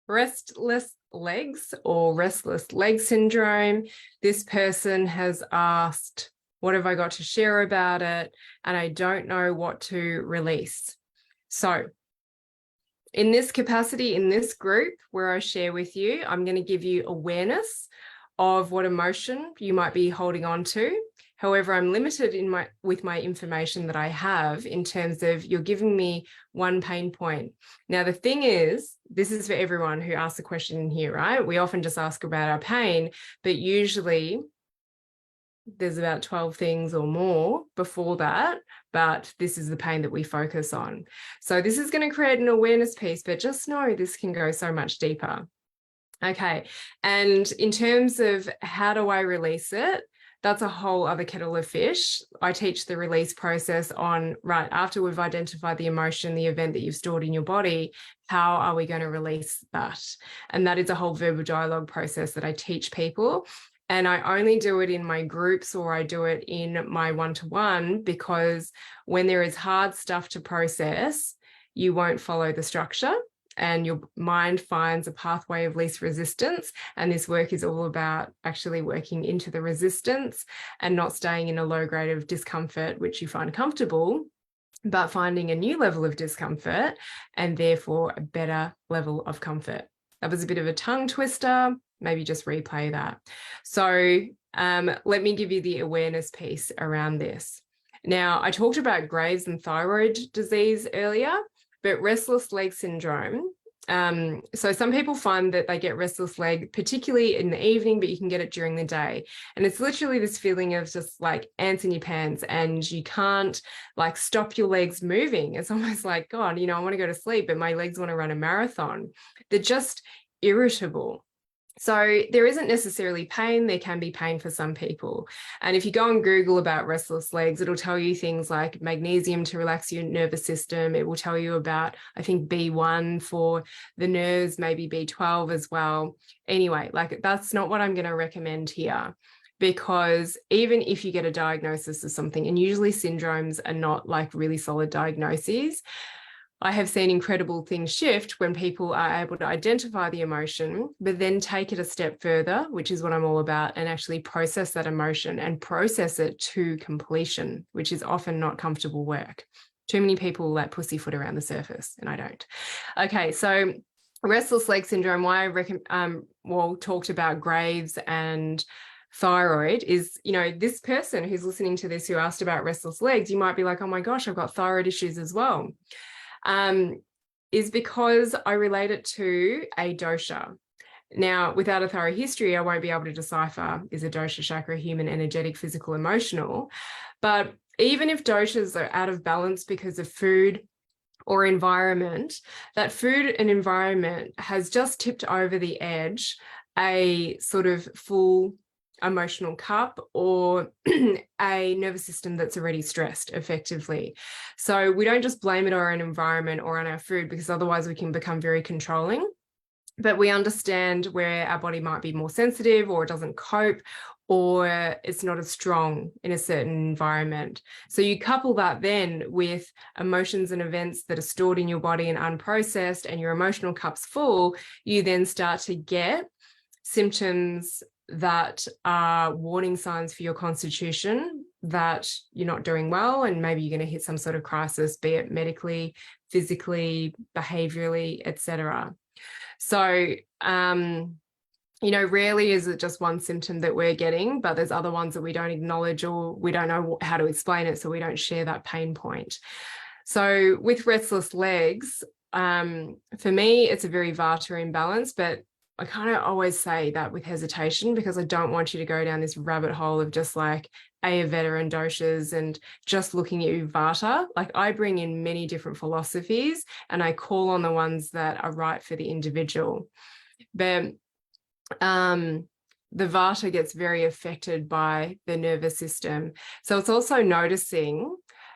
restless legs or restless leg syndrome. This person has asked, what have I got to share about it? And I don't know what to release. So in this capacity, in this group where I share with you, I'm going to give you awareness of what emotion you might be holding on to. However, I'm limited with my information that I have in terms of you're giving me one pain point. Now, the thing is, this is for everyone who asks a question in here, right? We often just ask about our pain, but usually there's about 12 things or more before that, but this is the pain that we focus on. So this is going to create an awareness piece, but just know this can go so much deeper. Okay, and in terms of how do I release it, that's a whole other kettle of fish. I teach the release process on, right, after we've identified the emotion, the event that you've stored in your body, how are we going to release that? And that is a whole verbal dialogue process that I teach people. And I only do it in my groups or I do it in my one-to-one because when there is hard stuff to process, you won't follow the structure and your mind finds a pathway of least resistance. And this work is all about actually working into the resistance and not staying in a low grade of discomfort, which you find comfortable, but finding a new level of discomfort and therefore a better level of comfort. That was a bit of a tongue twister. Maybe just replay that. So let me give you the awareness piece around this. Now, I talked about Graves' and thyroid disease earlier, but restless leg syndrome. So some people find that they get restless leg, particularly in the evening, but you can get it during the day. And it's literally this feeling of just like ants in your pants and you can't like stop your legs moving. It's almost like, God, I want to go to sleep, but my legs want to run a marathon. They're just irritable. So there isn't necessarily pain. There can be pain for some people. And if you go and Google about restless legs, it'll tell you things like magnesium to relax your nervous system. It will tell you about, I think, B1 for the nerves, maybe B12 as well. Anyway, like that's not what I'm going to recommend here. Because even if you get a diagnosis of something, and usually syndromes are not like really solid diagnoses, I have seen incredible things shift when people are able to identify the emotion, but then take it a step further, which is what I'm all about, and actually process that emotion and process it to completion, which is often not comfortable work. Too many people let pussyfoot around the surface, and I don't. Okay, so restless leg syndrome, why I talked about Graves and thyroid is, this person who's listening to this who asked about restless legs, you might be like, oh my gosh, I've got thyroid issues as well. Is because I relate it to a dosha. Now, without a thorough history, I won't be able to decipher, is a dosha chakra human, energetic, physical, emotional? But even if doshas are out of balance because of food or environment, that food and environment has just tipped over the edge a sort of full emotional cup or a nervous system that's already stressed effectively. So we don't just blame it on our environment or on our food, because otherwise we can become very controlling. But we understand where our body might be more sensitive or it doesn't cope or it's not as strong in a certain environment. So you couple that then with emotions and events that are stored in your body and unprocessed, and your emotional cup's full, you then start to get symptoms that are warning signs for your constitution that you're not doing well, and maybe you're going to hit some sort of crisis, be it medically, physically, behaviorally, etc. So, rarely is it just one symptom that we're getting, but there's other ones that we don't acknowledge or we don't know how to explain it, so we don't share that pain point. So with restless legs, for me, it's a very vata imbalance, but I kind of always say that with hesitation because I don't want you to go down this rabbit hole of just like Ayurveda and doshas and just looking at your vata. Like I bring in many different philosophies and I call on the ones that are right for the individual. But the vata gets very affected by the nervous system. So it's also noticing,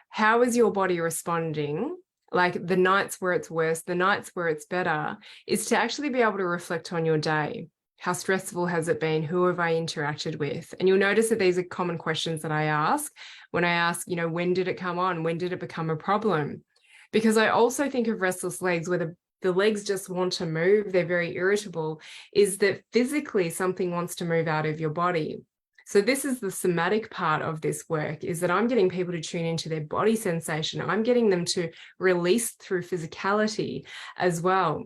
how is your body responding? Like the nights where it's worse, the nights where it's better, is to actually be able to reflect on your day. How stressful has it been? Who have I interacted with? And you'll notice that these are common questions that I ask when I ask, when did it come on? When did it become a problem? Because I also think of restless legs where the legs just want to move, they're very irritable, is that physically something wants to move out of your body. So this is the somatic part of this work, is that I'm getting people to tune into their body sensation. I'm getting them to release through physicality as well.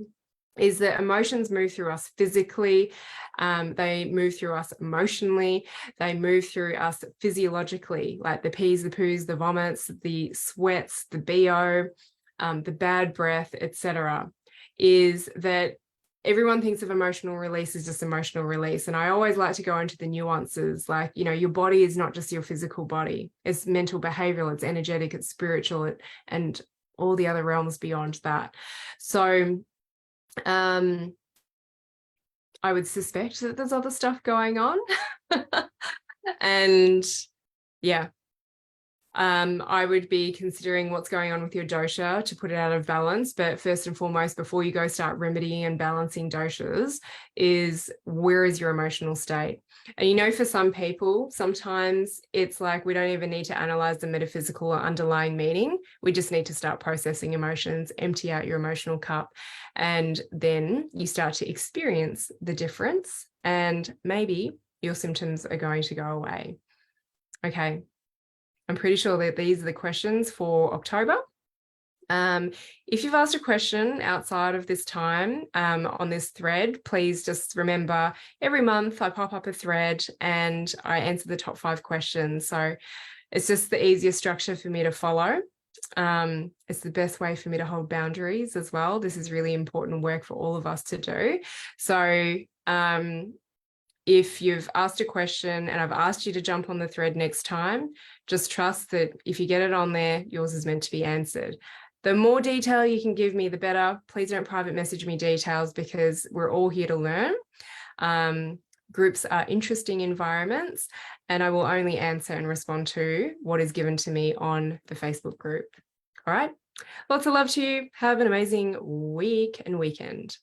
Is that emotions move through us physically, they move through us emotionally, they move through us physiologically, like the pees, the poos, the vomits, the sweats, the BO, the bad breath, etc. Is that everyone thinks of emotional release as just emotional release. And I always like to go into the nuances, like, you know, your body is not just your physical body. It's mental, behavioral, it's energetic, it's spiritual, and all the other realms beyond that. So I would suspect that there's other stuff going on. And yeah, I would be considering what's going on with your dosha to put it out of balance. But first and foremost, before you go start remedying and balancing doshas, is where is your emotional state? And you know, for some people, sometimes it's like we don't even need to analyze the metaphysical or underlying meaning. We just need to start processing emotions, empty out your emotional cup, and then you start to experience the difference, and maybe your symptoms are going to go away. Okay. I'm pretty sure that these are the questions for October. If you've asked a question outside of this time on this thread, please just remember every month I pop up a thread and I answer the top 5 questions. So it's just the easiest structure for me to follow. It's the best way for me to hold boundaries as well. This is really important work for all of us to do. So if you've asked a question and I've asked you to jump on the thread next time, just trust that if you get it on there, yours is meant to be answered. The more detail you can give me, the better. Please don't private message me details, because we're all here to learn. Groups are interesting environments, and I will only answer and respond to what is given to me on the Facebook group. All right. Lots of love to you. Have an amazing week and weekend.